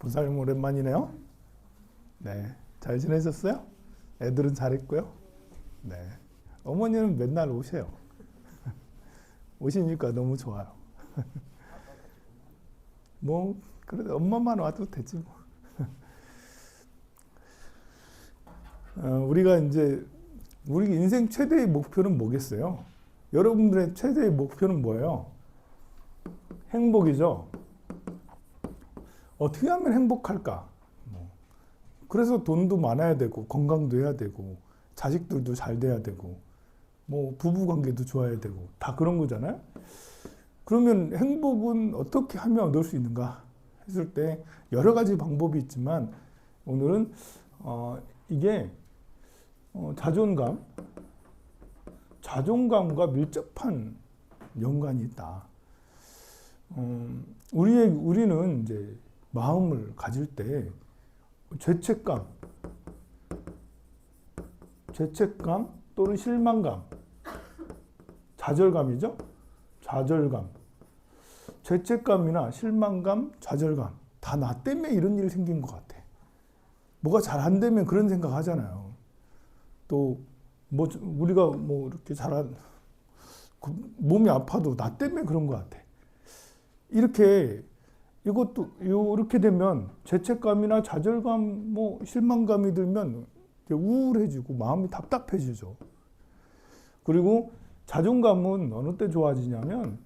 부사님 오랜만이네요. 네, 잘 지내셨어요? 애들은 잘했고요. 네, 어머니는 맨날 오세요. 오시니까 너무 좋아요. 뭐 그래도 엄마만 와도 되지 뭐. 우리가 이제 우리 인생 최대의 목표는 뭐겠어요? 여러분들의 최대의 목표는 뭐예요? 행복이죠. 어떻게 하면 행복할까? 그래서 돈도 많아야 되고 건강도 해야 되고 자식들도 잘 돼야 되고 뭐 부부 관계도 좋아야 되고 다 그런 거잖아요. 그러면 행복은 어떻게 하면 얻을 수 있는가 했을 때 여러 가지 방법이 있지만 오늘은 이게 자존감과 밀접한 연관이 있다. 우리는 이제 마음을 가질 때 죄책감 또는 실망감, 좌절감이죠. 좌절감, 죄책감이나 실망감, 좌절감 다 나 때문에 이런 일이 생긴 것 같아. 뭐가 잘 안 되면 그런 생각 하잖아요. 또 뭐 우리가 뭐 이렇게 몸이 아파도 나 때문에 그런 것 같아. 이렇게 되면 죄책감이나 좌절감, 뭐 실망감이 들면 우울해지고 마음이 답답해지죠. 그리고 자존감은 어느 때 좋아지냐면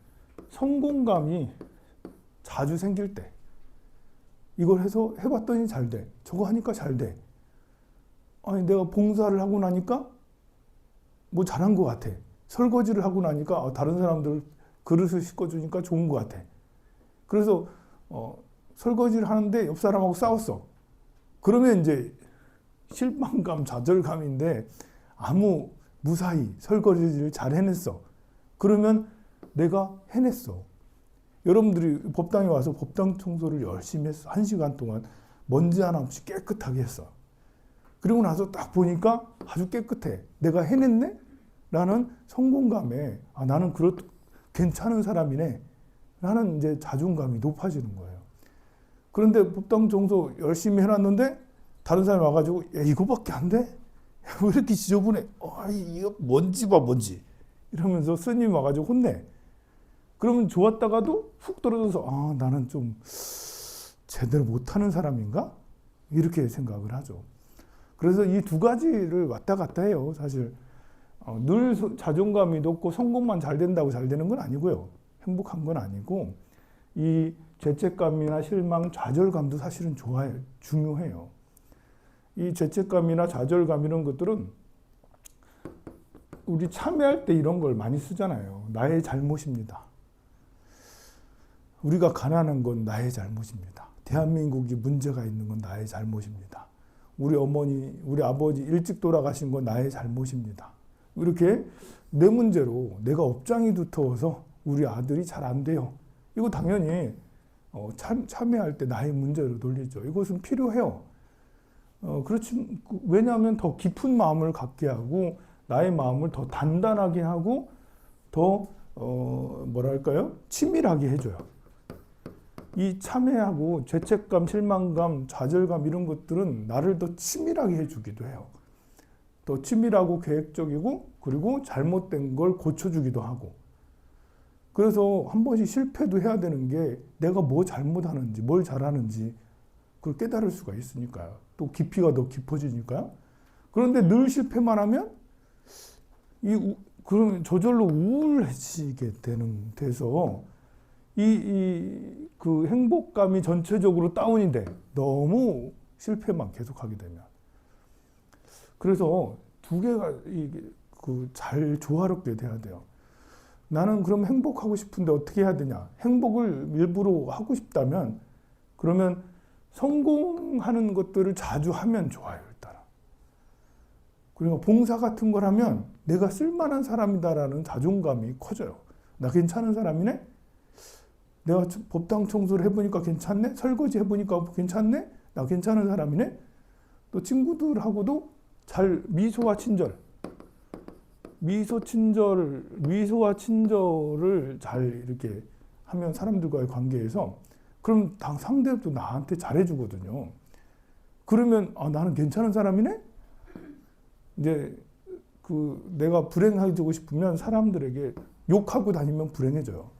성공감이 자주 생길 때. 이걸 해봤더니 잘 돼. 저거 하니까 잘 돼. 아니, 내가 봉사를 하고 나니까 뭐 잘한 것 같아. 설거지를 하고 나니까 다른 사람들 그릇을 씻어주니까 좋은 것 같아. 그래서 설거지를 하는데 옆 사람하고 싸웠어. 그러면 이제 실망감, 좌절감인데 무사히 설거지를 잘 해냈어. 그러면 내가 해냈어. 여러분들이 법당에 와서 법당 청소를 열심히 했어. 1시간 동안 먼지 하나 없이 깨끗하게 했어. 그리고 나서 딱 보니까 아주 깨끗해. 내가 해냈네? 라는 성공감에 나는 괜찮은 사람이네. 라는 이제 자존감이 높아지는 거예요. 그런데 법당 청소 열심히 해놨는데 다른 사람이 와가지고 야, 이거밖에 안 돼? 왜 이렇게 지저분해? 이거 먼지 봐 먼지. 이러면서 스님 와가지고 혼내. 그러면 좋았다가도 훅 떨어져서 나는 좀 제대로 못하는 사람인가? 이렇게 생각을 하죠. 그래서 이 두 가지를 왔다 갔다 해요. 사실 늘 자존감이 높고 성공만 잘 된다고 잘 되는 건 아니고요. 행복한 건 아니고 이 죄책감이나 실망, 좌절감도 사실은 중요해요. 이 죄책감이나 좌절감 이런 것들은 우리 참여할 때 이런 걸 많이 쓰잖아요. 나의 잘못입니다. 우리가 가난한 건 나의 잘못입니다. 대한민국이 문제가 있는 건 나의 잘못입니다. 우리 어머니, 우리 아버지 일찍 돌아가신 건 나의 잘못입니다. 이렇게 내 문제로 내가 업장이 두터워서 우리 아들이 잘 안 돼요. 이거 당연히 참여할 때 나의 문제로 돌리죠. 이것은 필요해요. 그렇지, 왜냐하면 더 깊은 마음을 갖게 하고 나의 마음을 더 단단하게 하고 더 치밀하게 해줘요. 이 참회하고 죄책감, 실망감, 좌절감 이런 것들은 나를 더 치밀하게 해주기도 해요. 더 치밀하고 계획적이고 그리고 잘못된 걸 고쳐주기도 하고. 그래서 한 번씩 실패도 해야 되는 게 내가 뭐 잘못하는지 뭘 잘하는지 그걸 깨달을 수가 있으니까요. 또 깊이가 더 깊어지니까요. 그런데 늘 실패만 하면 그러면 저절로 우울해지게 돼서 그 행복감이 전체적으로 다운이 돼. 너무 실패만 계속하게 되면. 그래서 두 개가 잘 조화롭게 돼야 돼요. 나는 그럼 행복하고 싶은데 어떻게 해야 되냐? 행복을 일부러 하고 싶다면 그러면 성공하는 것들을 자주 하면 좋아요. 일단. 그리고 봉사 같은 걸 하면 내가 쓸만한 사람이다라는 자존감이 커져요. 나 괜찮은 사람이네? 내가 법당 청소를 해보니까 괜찮네? 설거지 해보니까 괜찮네? 나 괜찮은 사람이네? 또 친구들하고도 잘 미소와 친절을 잘 이렇게 하면 사람들과의 관계에서 그럼 상대도 나한테 잘해주거든요. 그러면 나는 괜찮은 사람이네? 이제 내가 불행해지고 싶으면 사람들에게 욕하고 다니면 불행해져요.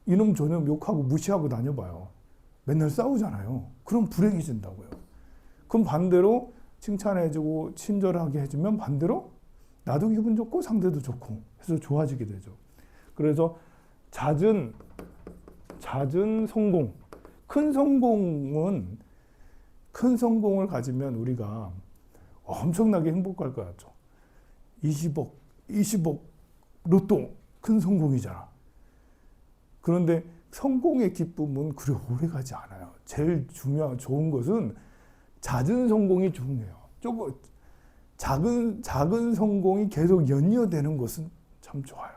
이놈 저놈 욕하고 무시하고 다녀봐요. 맨날 싸우잖아요. 그럼 불행해진다고요. 그럼 반대로 칭찬해주고 친절하게 해주면 반대로 나도 기분 좋고 상대도 좋고 해서 좋아지게 되죠. 그래서 잦은 성공. 큰 성공을 가지면 우리가 엄청나게 행복할 것 같죠. 20억 로또 큰 성공이잖아. 그런데 성공의 기쁨은 그리 오래 가지 않아요. 제일 좋은 것은 잦은 성공이 중요해요. 조금 작은 성공이 계속 연이어되는 것은 참 좋아요.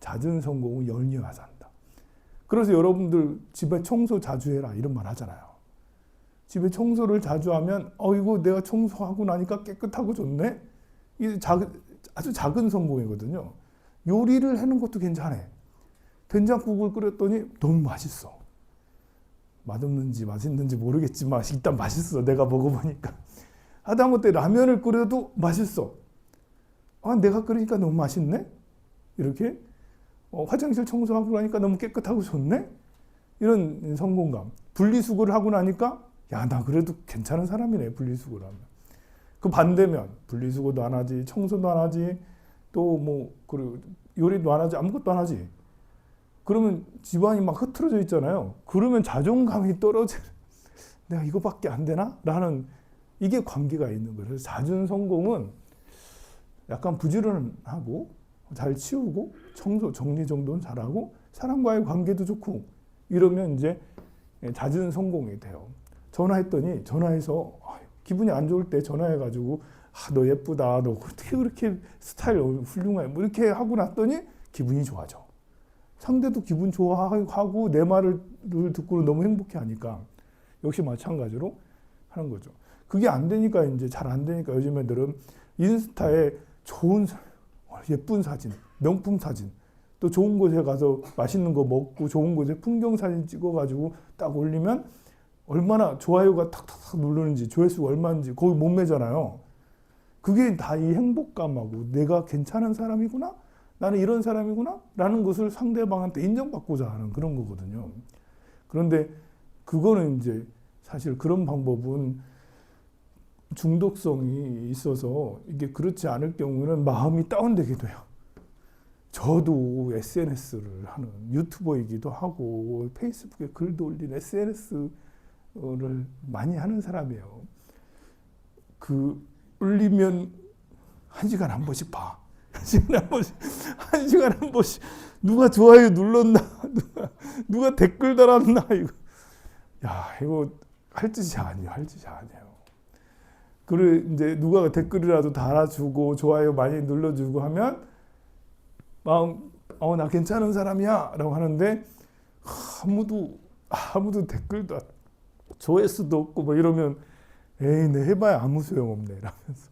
잦은 성공은 연이어야 한다. 그래서 여러분들 집에 청소 자주 해라 이런 말 하잖아요. 집에 청소를 자주 하면 이거 내가 청소하고 나니까 깨끗하고 좋네. 이게 아주 작은 성공이거든요. 요리를 하는 것도 괜찮아. 된장국을 끓였더니 너무 맛있어. 맛없는지 맛있는지 모르겠지만 일단 맛있어. 내가 먹어보니까. 하다못해 라면을 끓여도 맛있어. 내가 끓이니까 너무 맛있네. 이렇게 화장실 청소하고 나니까 너무 깨끗하고 좋네. 이런 성공감. 분리수거를 하고 나니까 나 그래도 괜찮은 사람이네. 분리수거를 하면. 그 반대면 분리수거도 안 하지, 청소도 안 하지, 또 그리고 요리도 안 하지, 아무것도 안 하지. 그러면 집안이 막 흐트러져 있잖아요. 그러면 자존감이 떨어져. 내가 이거밖에 안 되나? 라는 이게 관계가 있는 거예요. 그래서 잦은 성공은 약간 부지런하고 잘 치우고 청소 정리 정도는 잘하고 사람과의 관계도 좋고 이러면 이제 잦은 성공이 돼요. 전화해서 기분이 안 좋을 때 전화해가지고 너 예쁘다, 너 어떻게 그렇게 스타일 훌륭해, 이렇게 하고 났더니 기분이 좋아져. 상대도 기분 좋아하고 내 말을 듣고 너무 행복해하니까 역시 마찬가지로 하는 거죠. 그게 안 되니까 이제 잘 안 되니까 요즘 애들은 인스타에 좋은 예쁜 사진, 명품 사진, 또 좋은 곳에 가서 맛있는 거 먹고 좋은 곳에 풍경 사진 찍어가지고 딱 올리면 얼마나 좋아요가 탁탁탁 누르는지 조회수가 얼마인지 거기 못 매잖아요. 그게 다 이 행복감하고 내가 괜찮은 사람이구나, 나는 이런 사람이구나 라는 것을 상대방한테 인정받고자 하는 그런 거거든요. 그런데 그거는 이제 사실 그런 방법은 중독성이 있어서 이게 그렇지 않을 경우는 마음이 다운되게 돼요. 저도 SNS를 하는 유튜버이기도 하고 페이스북에 글도 올린 SNS를 많이 하는 사람이에요. 올리면 1시간 한 번씩 봐. 1시간 한 번씩 누가 좋아요 눌렀나, 누가 댓글 달았나, 이거 할 짓이 아니에요. 그래 이제 누가 댓글이라도 달아주고 좋아요 많이 눌러주고 하면 마음 나 괜찮은 사람이야라고 하는데 아무도 댓글도 조회수도 없고 이러면 내 해봐야 아무 소용없네 이러면서.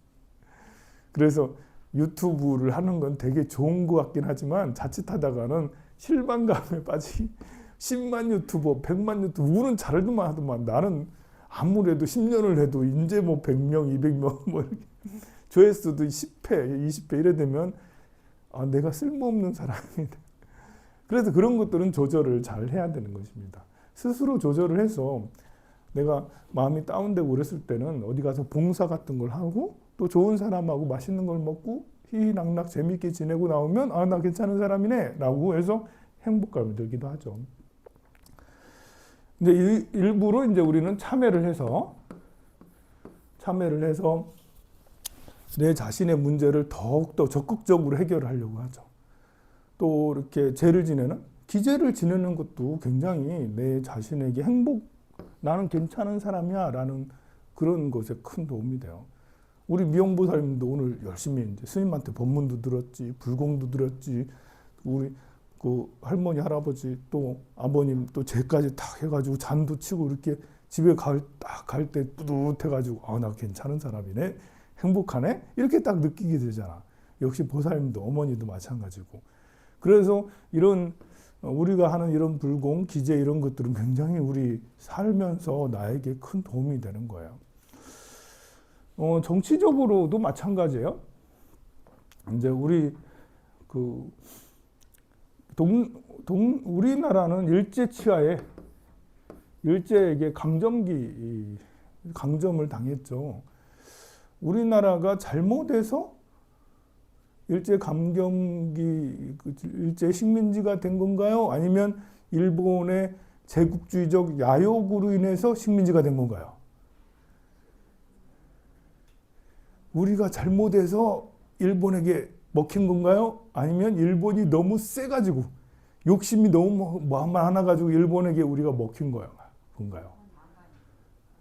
그래서 유튜브를 하는 건 되게 좋은 것 같긴 하지만 자칫하다가는 실망감에 빠지. 10만 유튜버, 100만 유튜버 우는 잘하더만 하더만 나는 아무래도 10년을 해도 이제 100명, 200명 이렇게 조회수도 10회, 20회 이래 되면 내가 쓸모없는 사람이다. 그래서 그런 것들은 조절을 잘 해야 되는 것입니다. 스스로 조절을 해서 내가 마음이 다운되고 그랬을 때는 어디 가서 봉사 같은 걸 하고 또 좋은 사람하고 맛있는 걸 먹고 희희낙낙 재밌게 지내고 나오면 나 괜찮은 사람이네 라고 해서 행복감이 들기도 하죠. 근데 일부러 이제 우리는 참회를 해서 내 자신의 문제를 더욱더 적극적으로 해결하려고 하죠. 또 이렇게 기제를 지내는 것도 굉장히 내 자신에게 나는 괜찮은 사람이야 라는 그런 것에 큰 도움이 돼요. 우리 미용보살님도 오늘 열심히 이제 스님한테 법문도 들었지, 불공도 들었지, 우리 할머니, 할아버지, 또 아버님, 또 쟤까지 딱 해가지고 잔도 치고 이렇게 집에 갈 때 뿌듯해가지고 나 괜찮은 사람이네, 행복하네 이렇게 딱 느끼게 되잖아. 역시 보살님도 어머니도 마찬가지고. 그래서 이런 우리가 하는 이런 불공, 기재 이런 것들은 굉장히 우리 살면서 나에게 큰 도움이 되는 거예요. 정치적으로도 마찬가지예요. 이제 우리 우리나라는 일제 치하에 일제에게 강점을 당했죠. 우리나라가 잘못해서 일제 일제 식민지가 된 건가요? 아니면 일본의 제국주의적 야욕으로 인해서 식민지가 된 건가요? 우리가 잘못해서 일본에게 먹힌 건가요? 아니면 일본이 너무 세가지고 욕심이 너무 많아가지고 일본에게 우리가 먹힌 건가요?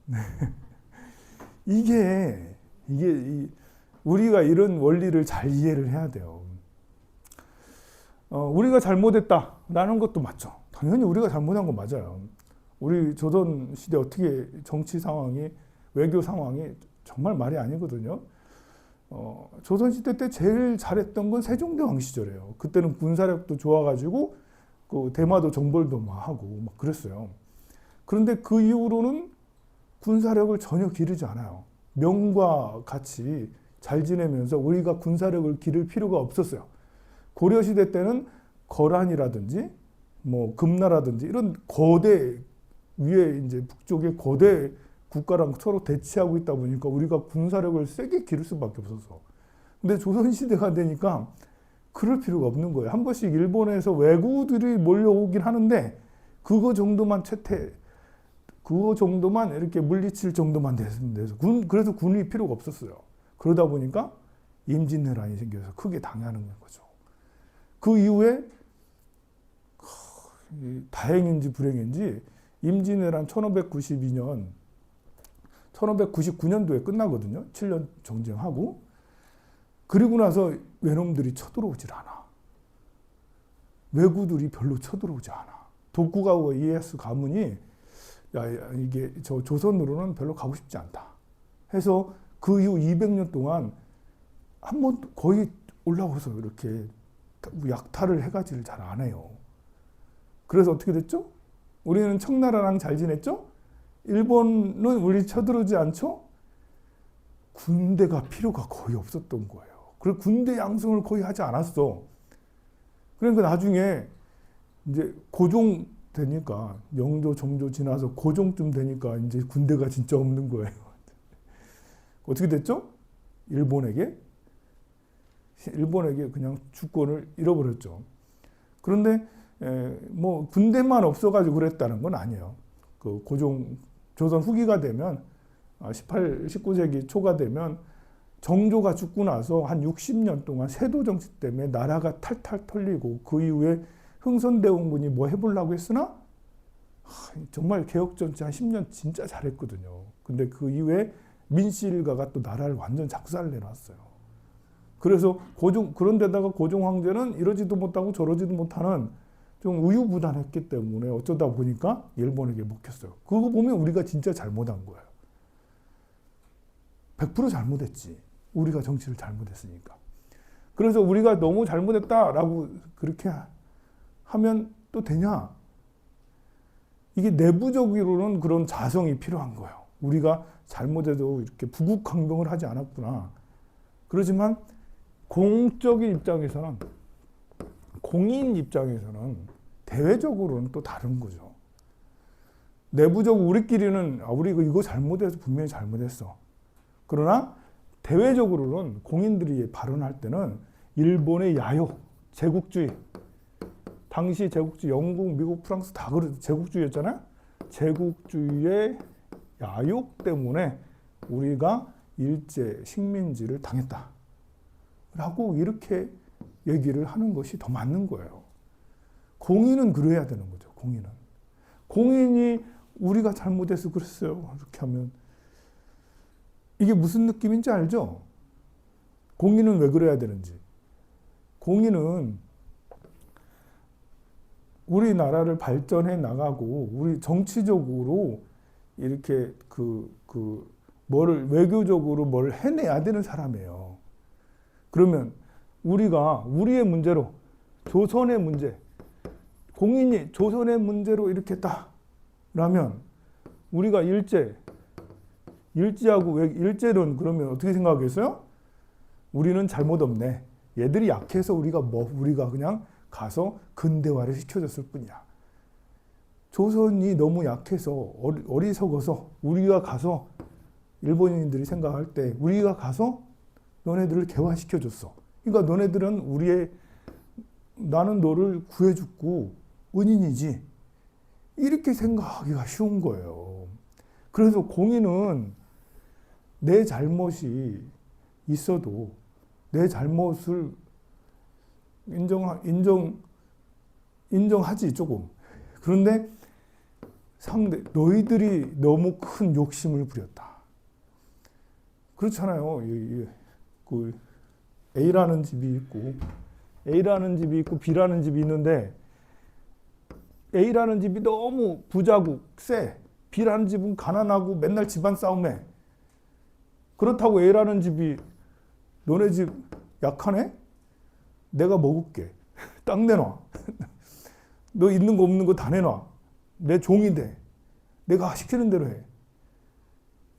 네. 이게 우리가 이런 원리를 잘 이해를 해야 돼요. 우리가 잘못했다라는 것도 맞죠. 당연히 우리가 잘못한 거 맞아요. 우리 조선 시대 어떻게 정치 상황이, 외교 상황이 정말 말이 아니거든요. 조선 시대 때 제일 잘했던 건 세종대왕 시절이에요. 그때는 군사력도 좋아가지고 그 대마도 정벌도 막 하고 막 그랬어요. 그런데 그 이후로는 군사력을 전혀 기르지 않아요. 명과 같이 잘 지내면서 우리가 군사력을 기를 필요가 없었어요. 고려시대 때는 거란이라든지 뭐 금나라든지 이런 거대 위에 이제 북쪽의 거대 국가랑 서로 대치하고 있다 보니까 우리가 군사력을 세게 기를 수밖에 없었어. 근데 조선시대가 되니까 그럴 필요가 없는 거예요. 한 번씩 일본에서 왜구들이 몰려오긴 하는데 그거 정도만 이렇게 물리칠 정도만 돼서 그래서 군이 필요가 없었어요. 그러다 보니까 임진왜란이 생겨서 크게 당하는 거죠. 그 이후에 다행인지 불행인지 임진왜란 1599년도에 끝나거든요. 7년 정쟁하고. 그리고 나서 외놈들이 쳐들어오질 않아. 왜구들이 별로 쳐들어오지 않아. 도쿠가와 이에야스 가문이 이게 저 조선으로는 별로 가고 싶지 않다 해서 그 이후 200년 동안 한 번 거의 올라와서 이렇게 약탈을 해가지를 잘 안 해요. 그래서 어떻게 됐죠? 우리는 청나라랑 잘 지냈죠? 일본은 우리 쳐들어오지 않죠? 군대가 필요가 거의 없었던 거예요. 그리고 군대 양성을 거의 하지 않았어. 그러니까 나중에 이제 고종 되니까 영조, 정조 지나서 고종쯤 되니까 이제 군대가 진짜 없는 거예요. 어떻게 됐죠? 일본에게 그냥 주권을 잃어버렸죠. 그런데 뭐 군대만 없어가지고 그랬다는 건 아니에요. 그 조선 후기가 되면 19세기 초가 되면 정조가 죽고 나서 한 60년 동안 세도 정치 때문에 나라가 탈탈 털리고 그 이후에 흥선대원군이 뭐 해보려고 했으나 정말 개혁정치 한 10년 진짜 잘했거든요. 근데 그 이후에 민씨일가가 또 나라를 완전 작살을 내놨어요. 그래서 그런데다가 고종 황제는 이러지도 못하고 저러지도 못하는 좀 우유부단했기 때문에 어쩌다 보니까 일본에게 먹혔어요. 그거 보면 우리가 진짜 잘못한 거예요. 100% 잘못했지. 우리가 정치를 잘못했으니까. 그래서 우리가 너무 잘못했다라고 그렇게 하면 또 되냐? 이게 내부적으로는 그런 자성이 필요한 거예요. 우리가 잘못해도 이렇게 부국강병을 하지 않았구나. 그렇지만 공적인 입장에서는, 공인 입장에서는 대외적으로는 또 다른 거죠. 내부적으로 우리끼리는 우리가 이거 잘못해서 분명히 잘못했어. 그러나 대외적으로는 공인들이 발언할 때는 일본의 야욕, 제국주의, 당시 제국주의, 영국, 미국, 프랑스 다 제국주의였잖아요. 제국주의의 야욕 때문에 우리가 일제 식민지를 당했다. 라고 이렇게 얘기를 하는 것이 더 맞는 거예요. 공인은 그래야 되는 거죠. 공인이 우리가 잘못해서 그랬어요. 이렇게 하면 이게 무슨 느낌인지 알죠? 공인은 왜 그래야 되는지. 공인은 우리나라를 발전해 나가고 우리 정치적으로 이렇게 외교적으로 뭘 해내야 되는 사람이에요. 그러면 우리가 우리의 문제로 조선의 문제, 공인이 조선의 문제로 이렇게 했다라면 우리가 일제하고 왜 일제는 그러면 어떻게 생각하겠어요? 우리는 잘못 없네. 얘들이 약해서 우리가 그냥 가서 근대화를 시켜줬을 뿐이야. 조선이 너무 약해서 어리석어서 우리가 가서 일본인들이 생각할 때 우리가 가서 너네들을 개화시켜줬어. 그러니까 너네들은 나는 너를 구해줬고 은인이지. 이렇게 생각하기가 쉬운 거예요. 그래서 공인은 내 잘못이 있어도 내 잘못을 인정하지 조금. 그런데 너희들이 너무 큰 욕심을 부렸다. 그렇잖아요. 그 A라는 집이 있고 B라는 집이 있는데 A라는 집이 너무 부자고 세. B라는 집은 가난하고 맨날 집안 싸움해. 그렇다고 A라는 집이 너네 집 약하네? 내가 먹을게. 땅 내놔. 너 있는 거 없는 거 다 내놔. 내 종이 돼. 내가 시키는 대로 해.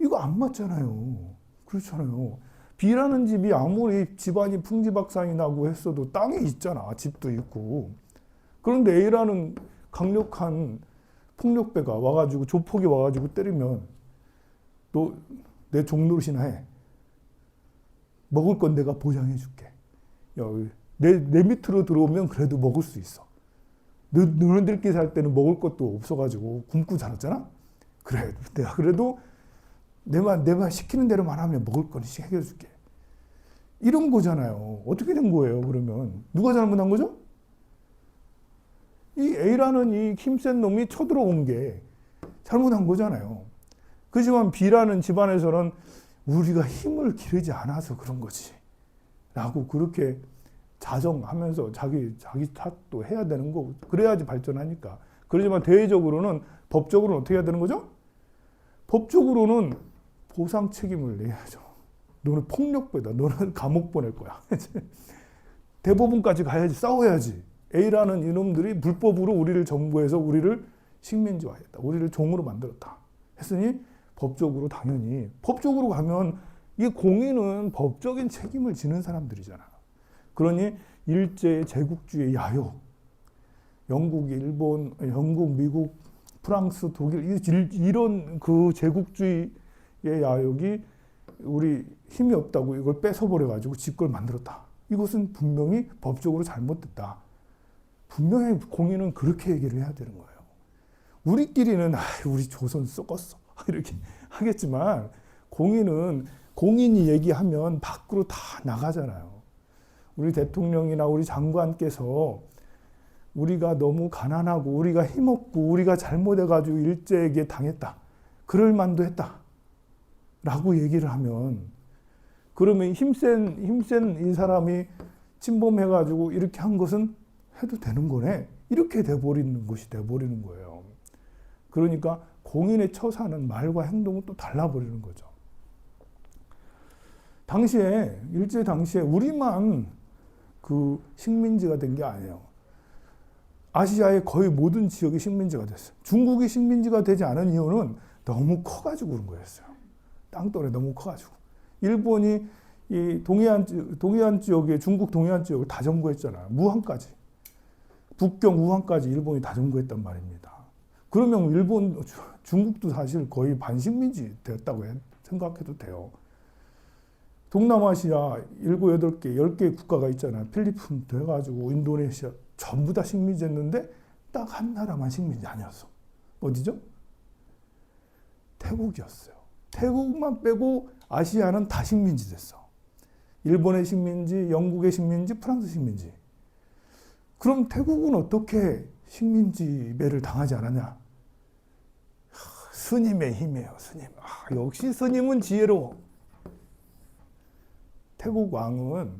이거 안 맞잖아요. 그렇잖아요. B라는 집이 아무리 집안이 풍지박산이 나고 했어도 땅이 있잖아. 집도 있고. 그런데 A라는 강력한 폭력배가 와가지고 조폭이 와가지고 때리면 너 내 종노릇이나 해. 먹을 건 내가 보장해 줄게. 야, 내 밑으로 들어오면 그래도 먹을 수 있어. 너네들끼리 살 때는 먹을 것도 없어가지고 굶고 살았잖아. 그래, 내가 그래도 내 말 시키는 대로만 하면 먹을 거니씩 해결해 줄게. 이런 거잖아요. 어떻게 된 거예요, 그러면? 누가 잘못한 거죠? 이 A라는 이 힘센 놈이 쳐들어온 게 잘못한 거잖아요. 그렇지만 B라는 집안에서는 우리가 힘을 기르지 않아서 그런 거지. 라고 그렇게 자정하면서 자기 탓도 해야 되는 거고. 그래야지 발전하니까. 그렇지만 대외적으로는 법적으로는 어떻게 해야 되는 거죠? 법적으로는 보상 책임을 내야죠. 너는 폭력배다. 너는 감옥 보낼 거야. 대법원까지 가야지. 싸워야지. A라는 이놈들이 불법으로 우리를 점거해서 우리를 식민지화했다. 우리를 종으로 만들었다. 했으니 법적으로 당연히 법적으로 가면 이 공인은 법적인 책임을 지는 사람들이잖아. 그러니 일제의 제국주의 야욕, 영국, 일본, 영국, 미국, 프랑스, 독일 이런 그 제국주의의 야욕이 우리 힘이 없다고 이걸 뺏어버려 가지고 지 걸 만들었다. 이것은 분명히 법적으로 잘못됐다. 분명히 공인은 그렇게 얘기를 해야 되는 거예요. 우리끼리는 우리 조선 썩었어 이렇게 하겠지만 공인이 얘기하면 밖으로 다 나가잖아요. 우리 대통령이나 우리 장관께서 우리가 너무 가난하고 우리가 힘없고 우리가 잘못해가지고 일제에게 당했다. 그럴 만도 했다. 라고 얘기를 하면 그러면 힘센 이 사람이 침범해가지고 이렇게 한 것은 해도 되는 거네. 이렇게 돼버리는 것이 돼버리는 거예요. 그러니까 공인의 처사는 말과 행동은 또 달라버리는 거죠. 일제 당시에 우리만 그 식민지가 된 게 아니에요. 아시아의 거의 모든 지역이 식민지가 됐어요. 중국이 식민지가 되지 않은 이유는 너무 커가지고 그런 거였어요. 땅덩어리 너무 커가지고. 일본이 이 동해안 지역에 중국 동해안 지역을 다 점거했잖아요. 무항까지. 북경 우항까지 일본이 다 점거했단 말입니다. 그러면 중국도 사실 거의 반식민지 되었다고 생각해도 돼요. 동남아시아 7, 8개, 10개의 국가가 있잖아요. 필리핀 돼가지고 인도네시아 전부 다 식민지였는데 딱 한 나라만 식민지 아니었어. 어디죠? 태국이었어요. 태국만 빼고 아시아는 다 식민지 됐어. 일본의 식민지, 영국의 식민지, 프랑스 식민지. 그럼 태국은 어떻게 식민지배를 당하지 않았냐? 스님의 힘이에요. 스님. 역시 스님은 지혜로워. 태국 왕은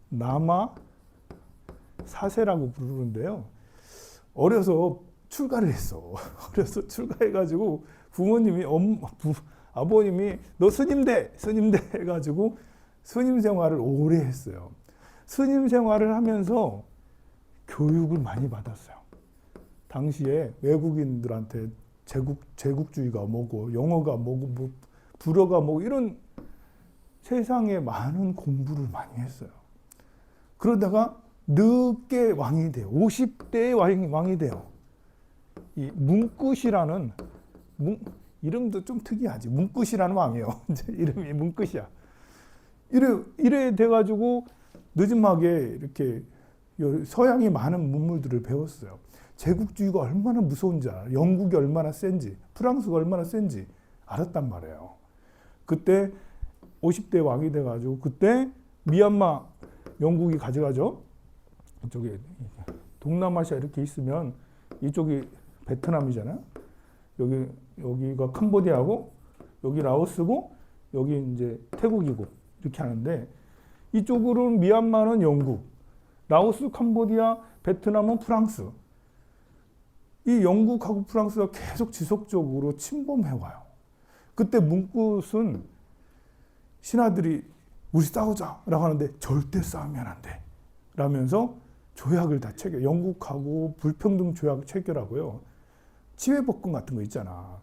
남아 사세라고 부르는데요. 어려서 출가를 했어. 어려서 출가해가지고 아버님이 너 스님 돼 해가지고 스님 생활을 오래 했어요. 스님 생활을 하면서 교육을 많이 받았어요. 당시에 외국인들한테 제국주의가 뭐고 영어가 뭐고 뭐 불어가 뭐고 이런 세상에 많은 공부를 많이 했어요. 그러다가 늦게 왕이 돼요. 50대에 왕이 돼요. 이 문끝이라는 이름도 좀 특이하지. 문끝이라는 왕이에요. 이름이 문끝이야. 이래 돼가지고 늦음하게 이렇게 서양이 많은 문물들을 배웠어요. 제국주의가 얼마나 무서운지 알아. 영국이 얼마나 센지, 프랑스가 얼마나 센지 알았단 말이에요. 그때 50대 왕이 돼가지고 그때 미얀마 영국이 가져가죠. 이쪽에 동남아시아 이렇게 있으면 이쪽이 베트남이잖아요. 여기가 캄보디아고 여기 라오스고 여기 이제 태국이고 이렇게 하는데 이쪽으로는 미얀마는 영국, 라오스, 캄보디아, 베트남은 프랑스. 이 영국하고 프랑스가 계속 지속적으로 침범해와요. 그때 문끝은 신하들이 우리 싸우자라고 하는데 절대 싸우면 안 돼. 라면서 조약을 다 영국하고 불평등 조약 체결하고요. 치외법권 같은 거 있잖아.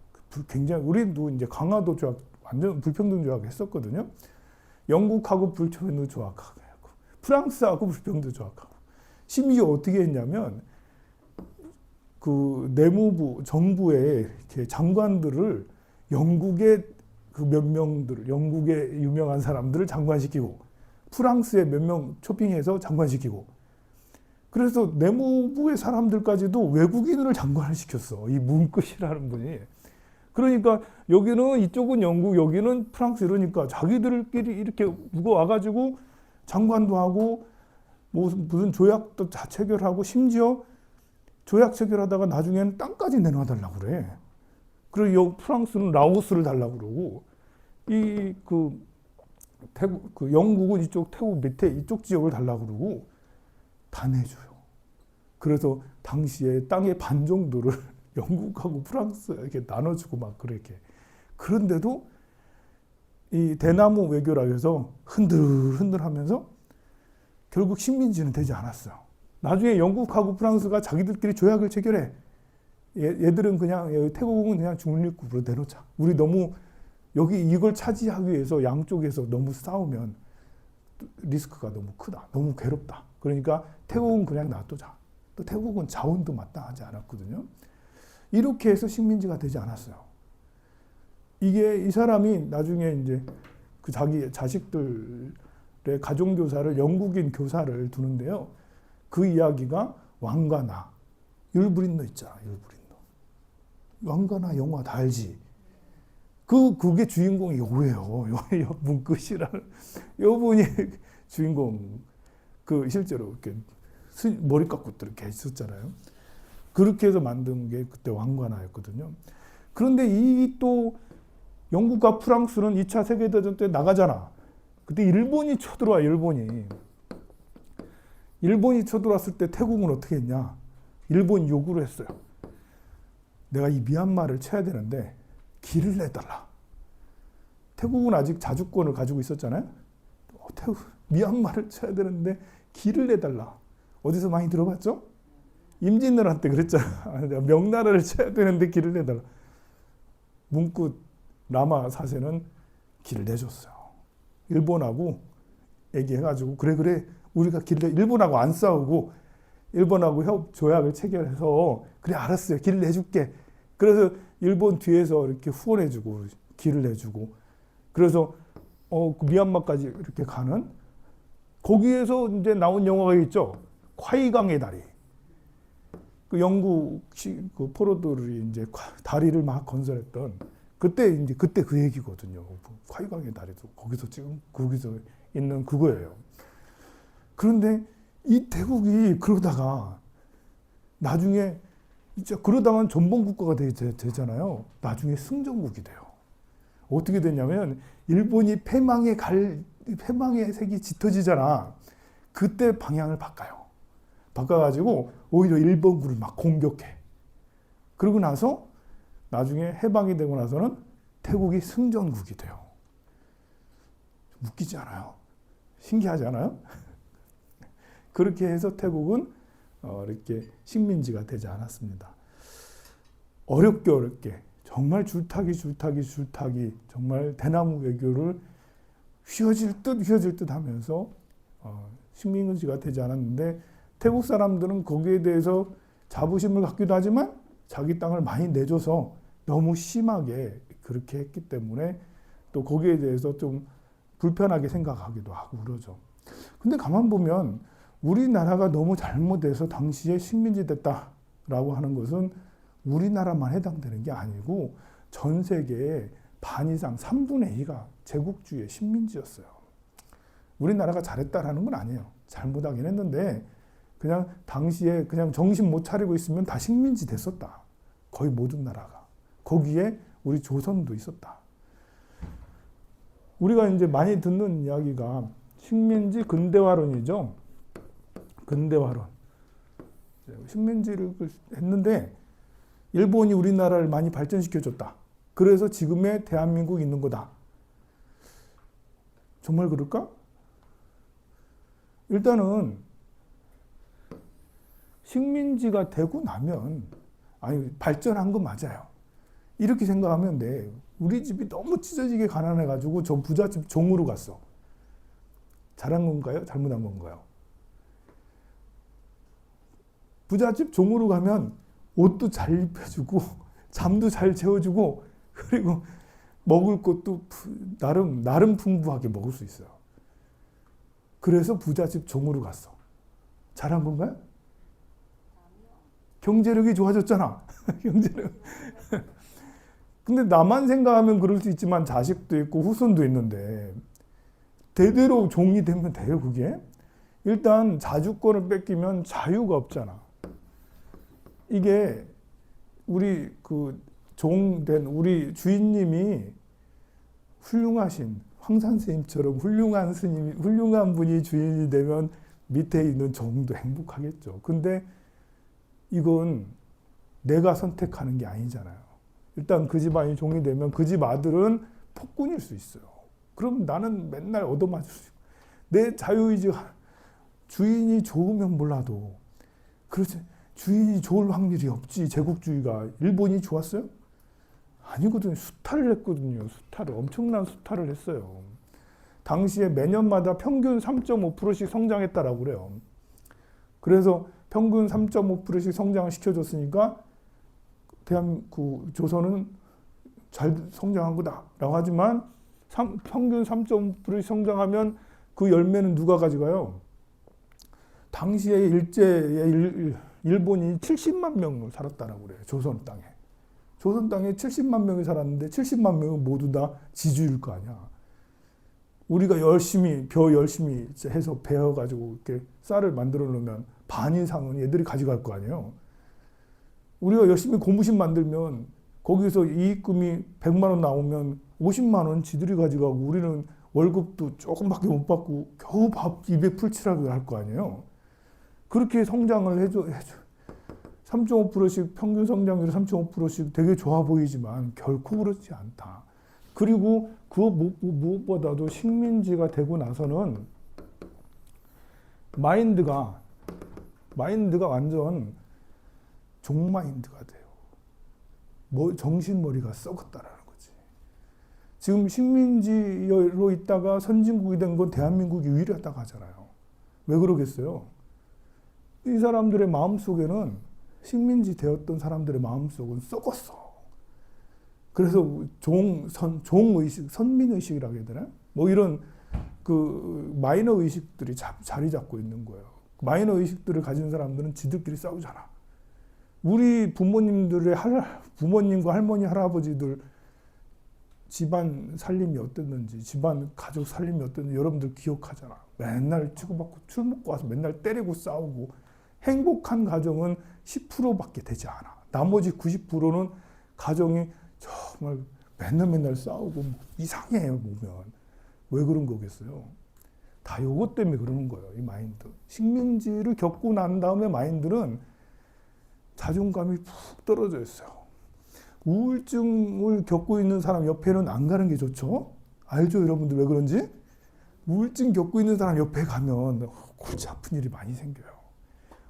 굉장히 우리도 이제 강화도 조약 완전 불평등 조약 했었거든요. 영국하고 불평등 조약하고 프랑스하고 불평등 조약하고 심지어 어떻게 했냐면 그 내무부 정부의 장관들을 영국의 그 몇 명들 영국의 유명한 사람들을 장관시키고 프랑스의 몇 명 초빙해서 장관시키고 그래서 내무부의 사람들까지도 외국인을 장관을 시켰어. 이 문끝이라는 분이. 그러니까 여기는 이쪽은 영국, 여기는 프랑스 이러니까 자기들끼리 이렇게 누가 와가지고 장관도 하고 무슨 조약도 다 체결하고 심지어 조약 체결하다가 나중에는 땅까지 내놔달라고 그래. 그리고 프랑스는 라오스를 달라고 그러고 그 영국은 이쪽 태국 밑에 이쪽 지역을 달라고 그러고 다 내줘요. 그래서 당시에 땅의 반 정도를 영국하고 프랑스에게 나눠주고 막 그렇게. 그런데도 이 대나무 외교라고 해서 흔들흔들 하면서 결국 식민지는 되지 않았어요. 나중에 영국하고 프랑스가 자기들끼리 조약을 체결해. 얘들은 그냥 태국은 그냥 중립국으로 내놓자. 우리 너무 여기 이걸 차지하기 위해서 양쪽에서 너무 싸우면 리스크가 너무 크다. 너무 괴롭다. 그러니까 태국은 그냥 놔두자. 또 태국은 자원도 마땅하지 않았거든요. 이렇게 해서 식민지가 되지 않았어요. 이 사람이 나중에 이제 그 자기 자식들의 가정교사를 영국인 교사를 두는데요. 그 이야기가 왕과 나. 율브린너 있잖아. 율브린너. 왕과 나 영화 다 알지. 그게 주인공이 요예요. 문끝이라는 요분이 주인공. 실제로 이렇게 머리 깎고 이렇게 했었잖아요. 그렇게 해서 만든 게 그때 왕관화였거든요. 그런데 또 영국과 프랑스는 2차 세계대전 때 나가잖아. 그때 일본이 쳐들어와. 일본이 쳐들어왔을 때 태국은 어떻게 했냐. 일본이 요구를 했어요. 내가 이 미얀마를 쳐야 되는데 길을 내달라. 태국은 아직 자주권을 가지고 있었잖아요. 미얀마를 쳐야 되는데 길을 내달라. 어디서 많이 들어봤죠? 임진왜란 때 그랬잖아. 명나라를 쳐야 되는데 길을 내달라. 문끝 라마 4세는 길을 내줬어요. 일본하고 얘기해가지고 그래 우리가 일본하고 안 싸우고 일본하고 조약을 체결해서 그래 알았어요. 길을 내줄게. 그래서 일본 뒤에서 이렇게 후원해주고 길을 내주고 그래서 그 미얀마까지 이렇게 가는 거기에서 이제 나온 영화가 있죠. 콰이강의 다리. 그 영국 그 포로들이 이제 다리를 막 건설했던 그때 그 얘기거든요. 콰이강의 다리도 거기서 있는 그거예요. 그런데 이 태국이 그러다가 나중에 이제 그러다가 전범국가가 되잖아요. 나중에 승전국이 돼요. 어떻게 됐냐면 일본이 패망의 색이 짙어지잖아. 그때 방향을 바꿔가지고 오히려 일본군을 막 공격해. 그러고 나서 나중에 해방이 되고 나서는 태국이 승전국이 돼요. 웃기지 않아요? 신기하지 않아요? 그렇게 해서 태국은 이렇게 식민지가 되지 않았습니다. 어렵게 정말 줄타기 정말 대나무 외교를 휘어질 듯 하면서 식민지가 되지 않았는데, 태국 사람들은 거기에 대해서 자부심을 갖기도 하지만 자기 땅을 많이 내줘서 너무 심하게 그렇게 했기 때문에 또 거기에 대해서 좀 불편하게 생각하기도 하고 그러죠. 근데 가만 보면 우리나라가 너무 잘못해서 당시에 식민지 됐다라고 하는 것은 우리나라만 해당되는 게 아니고 전 세계의 반 이상 3분의 2가 제국주의의 식민지였어요. 우리나라가 잘했다라는 건 아니에요. 잘못하긴 했는데 그냥 당시에 그냥 정신 못 차리고 있으면 다 식민지 됐었다. 거의 모든 나라가. 거기에 우리 조선도 있었다. 우리가 이제 많이 듣는 이야기가 식민지 근대화론이죠. 근대화론. 식민지를 했는데 일본이 우리나라를 많이 발전시켜줬다. 그래서 지금의 대한민국이 있는 거다. 정말 그럴까? 일단은 식민지가 되고 나면 발전한 건 맞아요. 이렇게 생각하면 돼. 우리 집이 너무 찢어지게 가난해가지고 저 부잣집 종으로 갔어. 잘한 건가요? 잘못한 건가요? 부잣집 종으로 가면 옷도 잘 입혀주고 잠도 잘 재워주고 그리고 먹을 것도 나름 풍부하게 먹을 수 있어요. 그래서 부잣집 종으로 갔어. 잘한 건가요? 경제력이 좋아졌잖아. 경제력. 근데 나만 생각하면 그럴 수 있지만 자식도 있고 후손도 있는데 대대로 종이 되면 돼요, 그게? 일단 자주권을 뺏기면 자유가 없잖아. 이게 우리 종된 우리 주인님이 훌륭하신 황산스님처럼 훌륭한 스님이, 훌륭한 분이 주인이 되면 밑에 있는 종도 행복하겠죠. 근데 이건 내가 선택하는 게 아니잖아요. 일단 그 집안이 종이 되면 그 집 아들은 폭군일 수 있어요. 그럼 나는 맨날 얻어맞을 수 있고. 내 자유의지, 주인이 좋으면 몰라도, 그렇지. 주인이 좋을 확률이 없지. 제국주의가. 일본이 좋았어요? 아니거든요. 수탈을 했거든요. 수탈을. 엄청난 수탈을 했어요. 당시에 매년마다 평균 3.5%씩 성장했다라고 그래요. 그래서 평균 3.5%씩 성장을 시켜줬으니까 조선은 잘 성장한 거다라고 하지만 평균 3.5%씩 성장하면 그 열매는 누가 가져가요? 당시에 일제의 일본이 70만 명을 살았다라고 그래요. 조선 땅에. 조선 땅에 70만 명이 살았는데 70만 명은 모두 다 지주일 거 아니야. 우리가 벼 열심히 해서 베어가지고 이렇게 쌀을 만들어 놓으면 반 이상은 얘들이 가져갈 거 아니에요. 우리가 열심히 고무신 만들면 거기서 이익금이 100만 원 나오면 50만 원 지들이 가져가고 우리는 월급도 조금밖에 못 받고 겨우 밥 입에 풀칠하고 할 거 아니에요. 그렇게 성장을 해줘. 3.5%씩 평균 성장률이 3.5%씩 되게 좋아 보이지만 결코 그렇지 않다. 그리고 그 무엇보다도 식민지가 되고 나서는 마인드가 완전 종마인드가 돼요. 정신머리가 썩었다라는 거지. 지금 식민지로 있다가 선진국이 된 건 대한민국이 유일하다고 하잖아요. 왜 그러겠어요? 이 사람들의 마음속에는 식민지 되었던 사람들의 마음속은 썩었어. 그래서 종의식, 선민의식이라고 해야 되나? 뭐 이런 마이너 의식들이 자리 잡고 있는 거예요. 마이너 의식들을 가진 사람들은 지들끼리 싸우잖아. 우리 부모님과 할머니, 할아버지들 집안 살림이 어땠는지, 집안 가족 살림이 어땠는지 여러분들 기억하잖아. 맨날 치고받고 술 먹고 와서 맨날 때리고 싸우고 행복한 가정은 10%밖에 되지 않아. 나머지 90%는 가정이 정말 맨날 싸우고 이상해요, 보면. 왜 그런 거겠어요? 다 요것 때문에 그러는 거예요, 이 마인드. 식민지를 겪고 난 다음에 마인드는 자존감이 푹 떨어져 있어요. 우울증을 겪고 있는 사람 옆에는 안 가는 게 좋죠? 알죠, 여러분들 왜 그런지? 우울증 겪고 있는 사람 옆에 가면 골치 아픈 일이 많이 생겨요.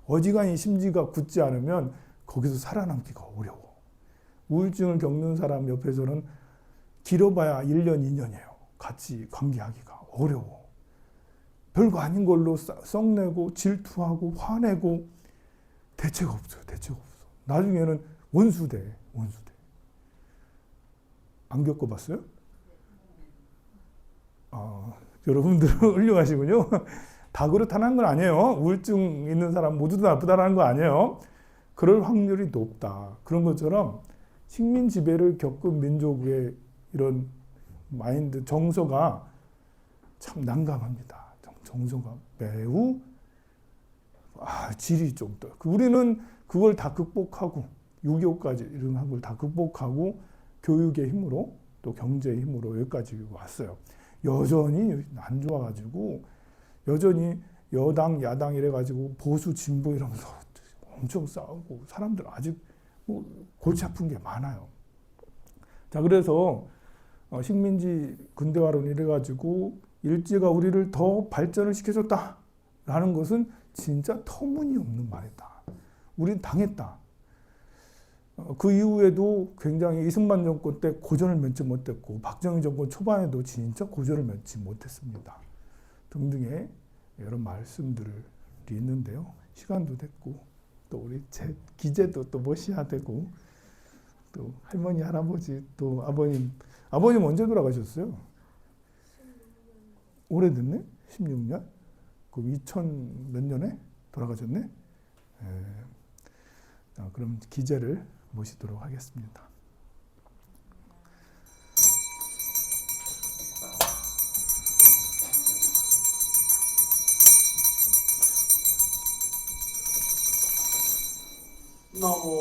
어지간히 심지가 굳지 않으면 거기서 살아남기가 어려워. 우울증을 겪는 사람 옆에서는 길어봐야 1년, 2년이에요. 같이 관계하기가 어려워. 별거 아닌 걸로 썩내고 질투하고 화내고 대책 없어요. 대책 없어. 나중에는 원수돼. 원수돼. 안 겪어봤어요? 여러분들은 훌륭하시군요. 다 그렇다는 건 아니에요. 우울증 있는 사람 모두 다 나쁘다는 거 아니에요. 그럴 확률이 높다. 그런 것처럼 식민 지배를 겪은 민족의 이런 마인드, 정서가 참 난감합니다. 정서가 매우 질이 좀 더. 우리는 그걸 다 극복하고 6.25까지 이런 걸 다 극복하고 교육의 힘으로 또 경제의 힘으로 여기까지 왔어요. 여전히 안 좋아가지고 여전히 여당 야당 이래가지고 보수 진보 이러면서 엄청 싸우고 사람들 아직 뭐 골치 아픈 게 많아요. 자, 그래서 식민지 근대화론 이래가지고 일제가 우리를 더 발전을 시켜줬다라는 것은 진짜 터무니없는 말이다. 우린 당했다. 그 이후에도 굉장히 이승만 정권 때 고전을 면치 못했고 박정희 정권 초반에도 진짜 고전을 면치 못했습니다. 등등의 여러 말씀들이 있는데요. 시간도 됐고 또 우리 제 기재도 또 모셔야 되고 또 할머니 할아버지 또 아버님 언제 돌아가셨어요? 오래됐네? 16년? 그럼 2000 몇 년에 돌아가셨네? 자, 그럼 기재를 모시도록 하겠습니다. 나무